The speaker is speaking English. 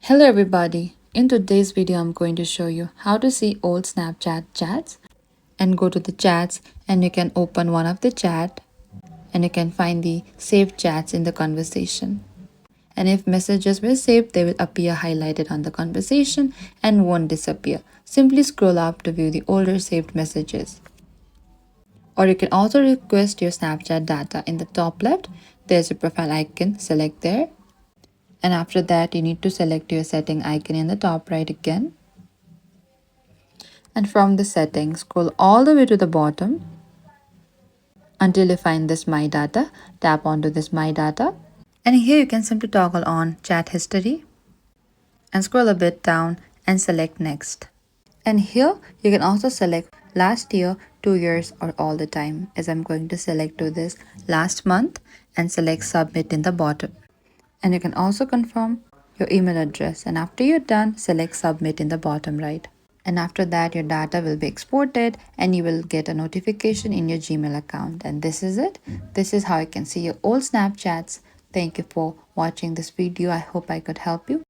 Hello everybody. In today's video I'm going to show you how to see old Snapchat chats and go to the chats and you can open one of the chat and you can find the saved chats in the conversation. And if messages were saved, they will appear highlighted on the conversation and won't disappear. Simply scroll up to view the older saved messages. Or you can also request your Snapchat data. In the top left, there's a profile icon, select there. And after that, you need to select your setting icon in the top right again. And from the settings, scroll all the way to the bottom until you find this My Data. Tap onto this My Data. And here you can simply toggle on Chat History and scroll a bit down and select Next. And here you can also select last year, 2 years or all the time, as I'm going to select to this last month and select Submit in the bottom. And you can also confirm your email address, and after you're done, select Submit in the bottom right. And after that, your data will be exported and you will get a notification in your Gmail account. And this is it. This is how you can see your old Snapchats. Thank you for watching this video. I hope I could help you.